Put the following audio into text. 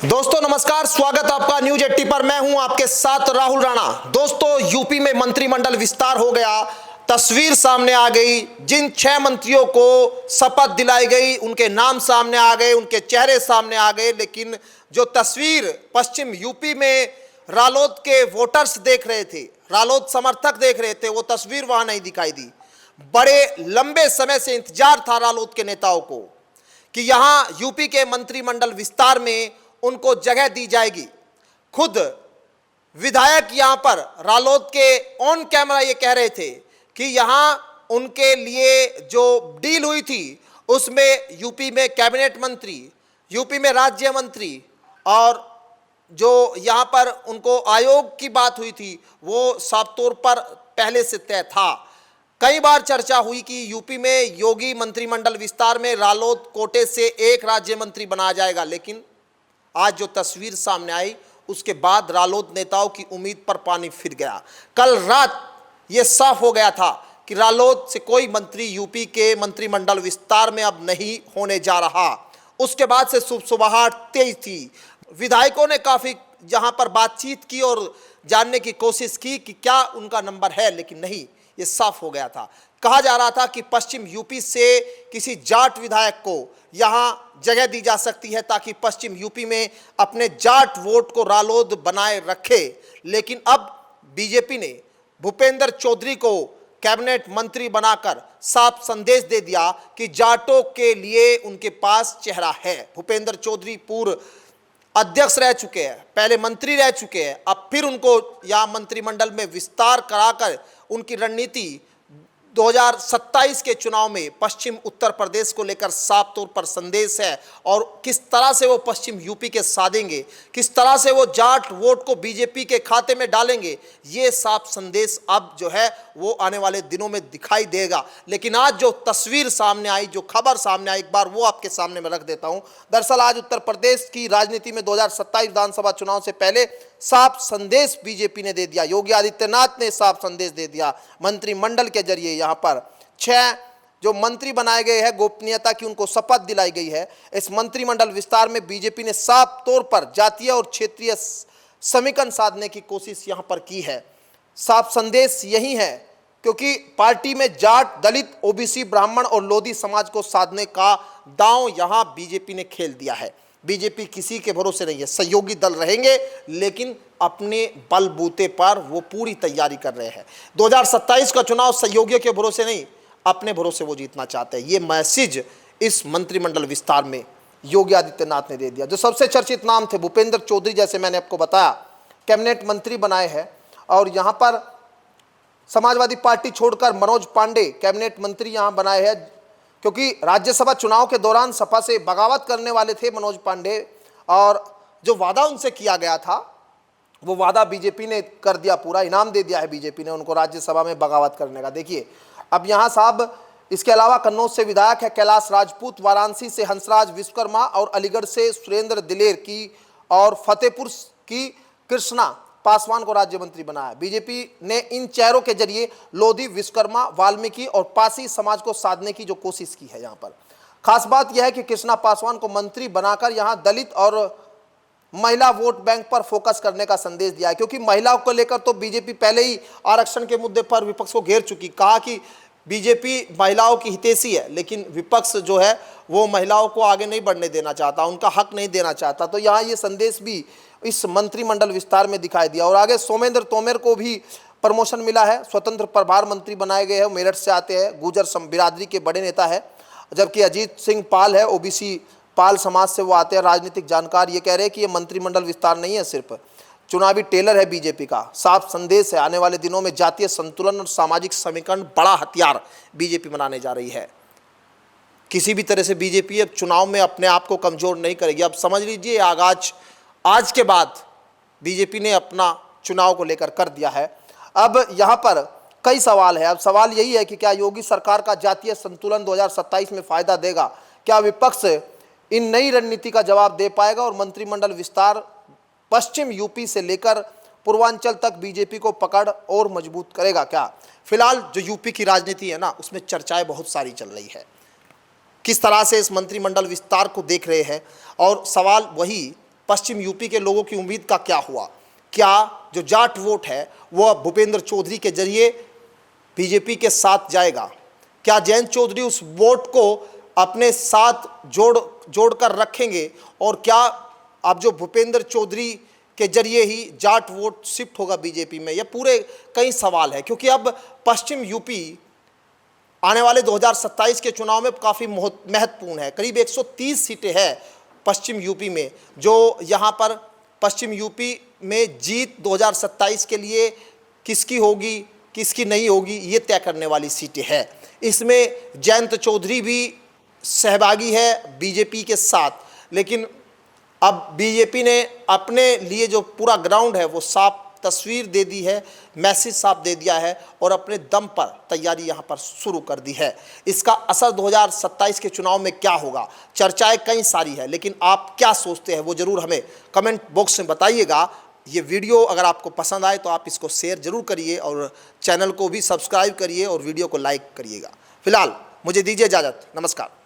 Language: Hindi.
दोस्तों नमस्कार, स्वागत आपका न्यूज 80 पर। मैं हूं आपके साथ राहुल राणा। दोस्तों यूपी में मंत्रिमंडल विस्तार हो गया, तस्वीर सामने आ गई। जिन 6 मंत्रियों को शपथ दिलाई गई उनके नाम सामने आ गए, उनके चेहरे सामने आ गए, लेकिन जो तस्वीर पश्चिम यूपी में रालोद के वोटर्स देख रहे थे, रालोद समर्थक देख रहे थे, वो तस्वीर वहां नहीं दिखाई दी। बड़े लंबे समय से इंतजार था रालोद के नेताओं को कि यहां यूपी के मंत्रिमंडल विस्तार में उनको जगह दी जाएगी। खुद विधायक यहां पर रालोद के ऑन कैमरा ये कह रहे थे कि यहां उनके लिए जो डील हुई थी उसमें यूपी में कैबिनेट मंत्री, यूपी में राज्य मंत्री और जो यहां पर उनको आयोग की बात हुई थी वो साफ तौर पर पहले से तय था। कई बार चर्चा हुई कि यूपी में योगी मंत्रिमंडल विस्तार में रालोद कोटे से एक राज्य मंत्री बनाया जाएगा, लेकिन आज जो तस्वीर सामने आई उसके बाद रालोद नेताओं की उम्मीद पर पानी फिर गया। कल रात यह साफ हो गया था कि रालोद से कोई मंत्री यूपी के मंत्रिमंडल विस्तार में अब नहीं होने जा रहा। उसके बाद से सुबसुबाहट तेज थी। विधायकों ने काफी यहां पर बातचीत की और जानने की कोशिश की कि क्या उनका नंबर है, लेकिन नहीं, यह साफ हो गया था। कहा जा रहा था कि पश्चिम यूपी से किसी जाट विधायक को यहां जगह दी जा सकती है ताकि पश्चिम यूपी में अपने जाट वोट को रालोद बनाए रखे। लेकिन अब बीजेपी ने भूपेंद्र चौधरी को कैबिनेट मंत्री बनाकर साफ संदेश दे दिया कि जाटों के लिए उनके पास चेहरा है। भूपेंद्र चौधरी पूर्व अध्यक्ष रह चुके हैं, पहले मंत्री रह चुके हैं, अब फिर उनको यहां मंत्रिमंडल में विस्तार कराकर उनकी रणनीति 2027 के चुनाव में पश्चिम उत्तर प्रदेश को लेकर साफ तौर पर संदेश है। और किस तरह से वो पश्चिम यूपी के साधेंगे, किस तरह से वो जाट वोट को बीजेपी के खाते में डालेंगे, ये साफ संदेश अब जो है वो आने वाले दिनों में दिखाई देगा। लेकिन आज जो तस्वीर सामने आई, जो खबर सामने आई, एक बार वो आपके सामने में रख देता हूं। दरअसल आज उत्तर प्रदेश की राजनीति में 2027 विधानसभा चुनाव से पहले साफ संदेश बीजेपी ने दे दिया। योगी आदित्यनाथ ने साफ संदेश दे दिया। मंत्रिमंडल के जरिए यहां पर 6 जो मंत्री बनाए गए हैं, गोपनीयता की उनको शपथ दिलाई गई है। इस मंत्रिमंडल विस्तार में बीजेपी ने साफ तौर पर जातीय और क्षेत्रीय समीकरण साधने की कोशिश यहां पर की है। साफ संदेश यही है, क्योंकि पार्टी में जाट, दलित, ओबीसी, ब्राह्मण और लोधी समाज को साधने का दांव यहां बीजेपी ने खेल दिया है। बीजेपी किसी के भरोसे नहीं है। सहयोगी दल रहेंगे लेकिन अपने बलबूते पर वो पूरी तैयारी कर रहे हैं। 2027 का चुनाव सहयोगियों के भरोसे नहीं, अपने भरोसे वो जीतना चाहते हैं। ये मैसेज इस मंत्रिमंडल विस्तार में योगी आदित्यनाथ ने दे दिया। जो सबसे चर्चित नाम थे भूपेंद्र चौधरी, जैसे मैंने आपको बताया, कैबिनेट मंत्री बनाए हैं। और यहाँ पर समाजवादी पार्टी छोड़कर मनोज पांडे कैबिनेट मंत्री यहाँ बनाए हैं, क्योंकि राज्यसभा चुनाव के दौरान सपा से बगावत करने वाले थे मनोज पांडे। और जो वादा उनसे किया गया था वो वादा बीजेपी ने कर दिया, पूरा इनाम दे दिया है बीजेपी ने उनको राज्यसभा में बगावत करने का। देखिए अब यहाँ साहब, इसके अलावा कन्नौज से विधायक है कैलाश राजपूत, वाराणसी से हंसराज विश्वकर्मा और अलीगढ़ से सुरेंद्र दिलेर की और फतेहपुर की कृष्णा पासवान को राज्य मंत्री बनाया। बीजेपी ने इन चेहरों के जरिए लोधी, विश्वकर्मा, वाल्मीकि और पासी समाज को साधने की जो कोशिश की है। यहाँ पर खास बात यह है कि कृष्णा पासवान को मंत्री बनाकर यहाँ दलित और महिला वोट बैंक पर फोकस करने का संदेश दिया है, क्योंकि महिलाओं को लेकर तो बीजेपी पहले ही आरक्षण के मुद्दे पर विपक्ष को घेर चुकी। कहा कि बीजेपी महिलाओं की हितैषी है, लेकिन विपक्ष जो है वो महिलाओं को आगे नहीं बढ़ने देना चाहता, उनका हक नहीं देना चाहता। तो यहाँ ये संदेश भी इस मंत्रिमंडल विस्तार में दिखाई दिया। और आगे सोमेंद्र तोमर को भी प्रमोशन मिला है, स्वतंत्र प्रभार मंत्री बनाए गए हैं, मेरठ से आते हैं, गुर्जर बिरादरी के बड़े नेता है। जबकि अजीत सिंह पाल है, ओबीसी पाल समाज से वो आते हैं। राजनीतिक जानकार ये कह रहे हैं कि ये मंत्रिमंडल विस्तार नहीं है, सिर्फ चुनावी टेलर है बीजेपी का। साफ संदेश है, आने वाले दिनों में जातीय संतुलन और सामाजिक समीकरण बड़ा हथियार बीजेपी बनाने जा रही है। किसी भी तरह से बीजेपी अब चुनाव में अपने आप को कमजोर नहीं करेगी। अब समझ लीजिए आज के बाद बीजेपी ने अपना चुनाव को लेकर कर दिया है। अब यहाँ पर कई सवाल है। अब सवाल यही है कि क्या योगी सरकार का जातीय संतुलन 2027 में फायदा देगा? क्या विपक्ष इन नई रणनीति का जवाब दे पाएगा और मंत्रिमंडल विस्तार पश्चिम यूपी से लेकर पूर्वांचल तक बीजेपी को पकड़ और मजबूत करेगा? क्या फिलहाल जो यूपी की राजनीति है ना, उसमें चर्चाएं बहुत सारी चल रही है। किस तरह से इस मंत्रिमंडल विस्तार को देख रहे हैं। और सवाल वही पश्चिम यूपी के लोगों की उम्मीद का क्या हुआ? क्या जो जाट वोट है वह भूपेंद्र चौधरी के जरिए बीजेपी के साथ जाएगा? क्या जयंत चौधरी उस वोट को अपने साथ जोड़कर रखेंगे? और क्या अब जो भूपेंद्र चौधरी के जरिए ही जाट वोट शिफ्ट होगा बीजेपी में? यह पूरे कई सवाल है, क्योंकि अब पश्चिम यूपी आने वाले 2027 के चुनाव में काफ़ी महत्वपूर्ण है। करीब 130 सीटें हैं पश्चिम यूपी में, जो यहाँ पर पश्चिम यूपी में जीत 2027 के लिए किसकी होगी किसकी नहीं होगी ये तय करने वाली सीटें हैं। इसमें जयंत चौधरी भी सहभागी है बीजेपी के साथ, लेकिन अब बीजेपी ने अपने लिए जो पूरा ग्राउंड है वो साफ तस्वीर दे दी है, मैसेज साफ दे दिया है और अपने दम पर तैयारी यहाँ पर शुरू कर दी है। इसका असर 2027 के चुनाव में क्या होगा? चर्चाएं कई सारी है, लेकिन आप क्या सोचते हैं वो ज़रूर हमें कमेंट बॉक्स में बताइएगा। ये वीडियो अगर आपको पसंद आए तो आप इसको शेयर ज़रूर करिए और चैनल को भी सब्सक्राइब करिए और वीडियो को लाइक करिएगा। फिलहाल मुझे दीजिए इजाज़त, नमस्कार।